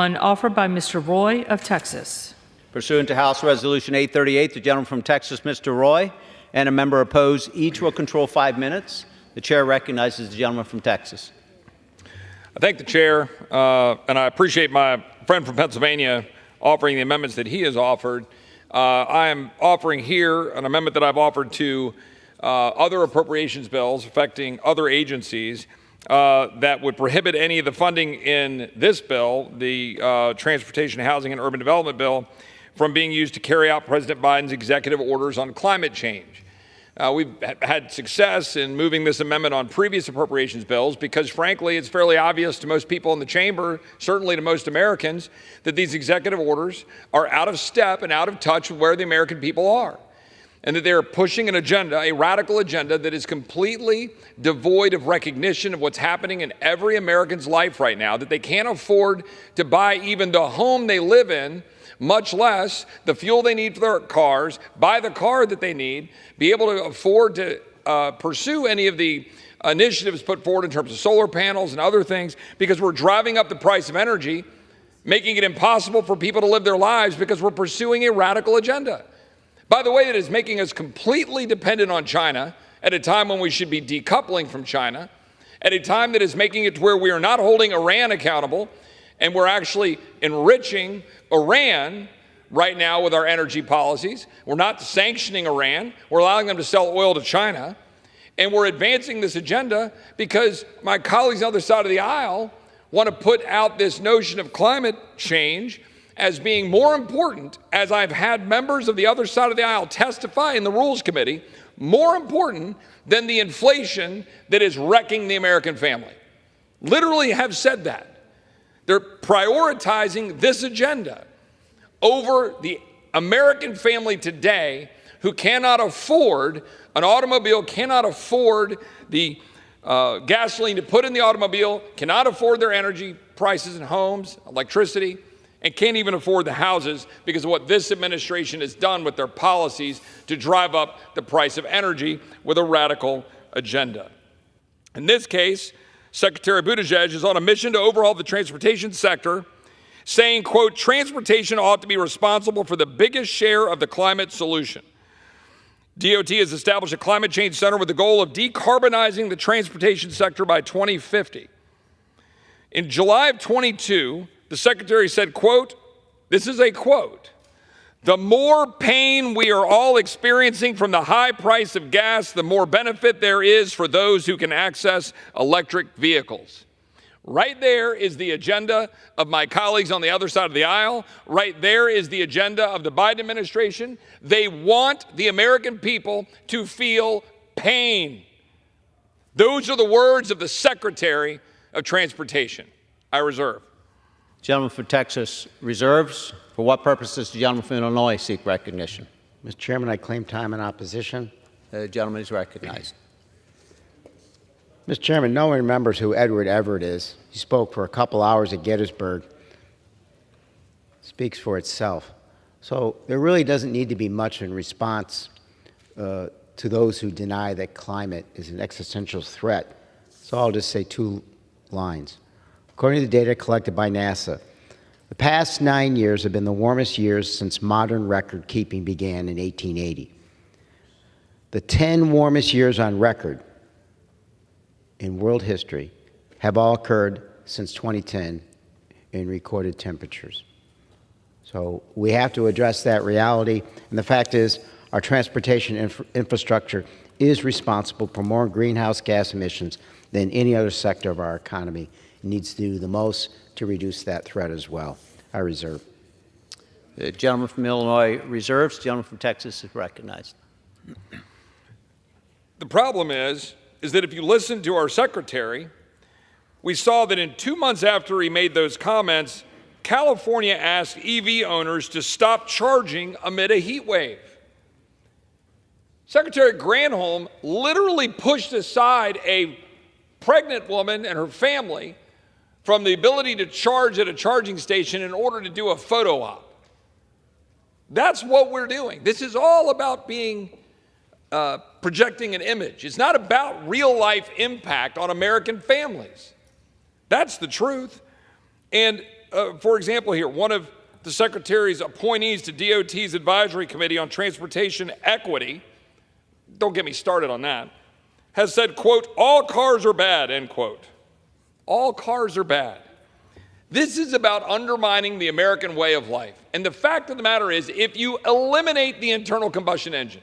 One offered by Mr. Roy of Texas. Pursuant to House Resolution 838, the gentleman from Texas, Mr. Roy, and a member opposed. Each will control 5 minutes. The chair recognizes the gentleman from Texas. I thank the chair, and I appreciate my friend from Pennsylvania offering the amendments that he has offered. I am offering here an amendment that I've offered to other appropriations bills affecting other agencies that would prohibit any of the funding in this bill, the Transportation, Housing, and Urban Development Bill, from being used to carry out President Biden's executive orders on climate change. We've had success in moving this amendment on previous appropriations bills because, frankly, it's fairly obvious to most people in the chamber, certainly to most Americans, that these executive orders are out of step and out of touch with where the American people are, and that they're pushing an agenda, a radical agenda, that is completely devoid of recognition of what's happening in every American's life right now, that they can't afford to buy even the home they live in, much less the fuel they need for their cars, buy the car that they need, be able to afford to pursue any of the initiatives put forward in terms of solar panels and other things, because we're driving up the price of energy, making it impossible for people to live their lives because we're pursuing a radical agenda. By the way, that is making us completely dependent on China at a time when we should be decoupling from China, at a time that is making it to where we are not holding Iran accountable, and we're actually enriching Iran right now with our energy policies. We're not sanctioning Iran. We're allowing them to sell oil to China. And we're advancing this agenda because my colleagues on the other side of the aisle want to put out this notion of climate change as being more important, as I've had members of the other side of the aisle testify in the Rules Committee, more important than the inflation that is wrecking the American family. Literally have said that. They're prioritizing this agenda over the American family today who cannot afford an automobile, cannot afford the gasoline to put in the automobile, cannot afford their energy prices in homes, electricity, and can't even afford the houses because of what this administration has done with their policies to drive up the price of energy with a radical agenda. In this case, Secretary Buttigieg is on a mission to overhaul the transportation sector, saying, quote, transportation ought to be responsible for the biggest share of the climate solution. DOT has established a climate change center with the goal of decarbonizing the transportation sector by 2050. In July of 22, the secretary said, quote, this is a quote, the more pain we are all experiencing from the high price of gas, the more benefit there is for those who can access electric vehicles. Right there is the agenda of my colleagues on the other side of the aisle. Right there is the agenda of the Biden administration. They want the American people to feel pain. Those are the words of the Secretary of Transportation. I reserve. Gentleman from Texas reserves. For what purpose does the gentleman from Illinois seek recognition? Mr. Chairman, I claim time in opposition. The gentleman is recognized. Mr. Chairman, no one remembers who Edward Everett is. He spoke for a couple hours at Gettysburg. Speaks for itself. So there really doesn't need to be much in response to those who deny that climate is an existential threat. So I'll just say 2 lines. According to the data collected by NASA, the past 9 years have been the warmest years since modern record keeping began in 1880. The 10 warmest years on record in world history have all occurred since 2010 in recorded temperatures. So we have to address that reality. And the fact is, our transportation infrastructure is responsible for more greenhouse gas emissions than any other sector of our economy. It needs to do the most to reduce that threat as well. I reserve. The gentleman from Illinois reserves. The gentleman from Texas is recognized. The problem is that if you listen to our secretary, we saw that in 2 months after he made those comments, California asked EV owners to stop charging amid a heat wave. Secretary Granholm literally pushed aside a pregnant woman and her family from the ability to charge at a charging station in order to do a photo op. That's what we're doing. This is all about projecting an image. It's not about real life impact on American families. That's the truth. And for example here, one of the Secretary's appointees to DOT's Advisory Committee on Transportation Equity, don't get me started on that, has said, quote, all cars are bad, end quote. All cars are bad. This is about undermining the American way of life. And the fact of the matter is, if you eliminate the internal combustion engine,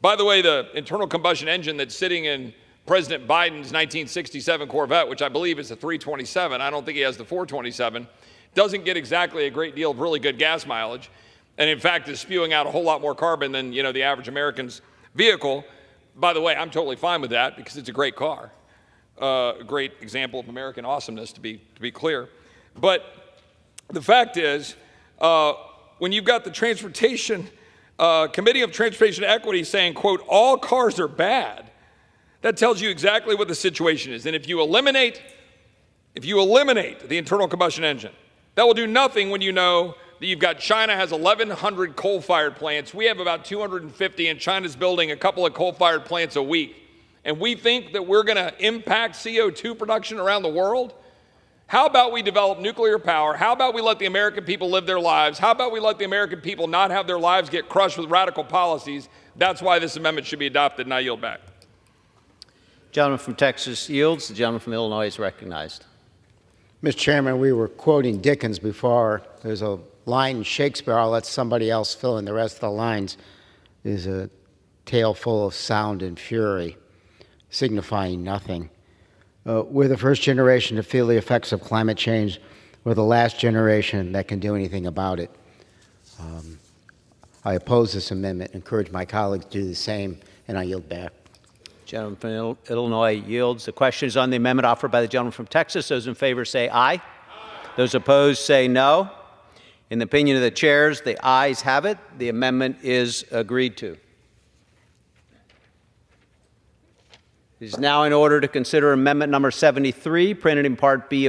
by the way, the internal combustion engine that's sitting in President Biden's 1967 Corvette, which I believe is a 327, I don't think he has the 427, doesn't get exactly a great deal of really good gas mileage, and in fact is spewing out a whole lot more carbon than, you know, the average American's vehicle. By the way, I'm totally fine with that because it's a great car. A great example of American awesomeness, to be clear. But the fact is, when you've got the Transportation Committee of Transportation Equity saying, quote, all cars are bad, that tells you exactly what the situation is. And if you eliminate the internal combustion engine, that will do nothing when you know that you've got China has 1,100 coal-fired plants. We have about 250, and China's building a couple of coal-fired plants a week. And we think that we're going to impact CO2 production around the world? How about we develop nuclear power? How about we let the American people live their lives? How about we let the American people not have their lives get crushed with radical policies? That's why this amendment should be adopted, and I yield back. Gentleman from Texas yields. The gentleman from Illinois is recognized. Mr. Chairman, we were quoting Dickens before. There's a line in Shakespeare, I'll let somebody else fill in the rest of the lines, is a tale full of sound and fury, signifying nothing. We're the first generation to feel the effects of climate change. We're the last generation that can do anything about it. I oppose this amendment, encourage my colleagues to do the same, and I yield back. Gentleman from Illinois yields. The question is on the amendment offered by the gentleman from Texas. Those in favor say aye. Aye. Those opposed say no. In the opinion of the chairs, the ayes have it. The amendment is agreed to. It is now in order to consider amendment number 73, printed in Part B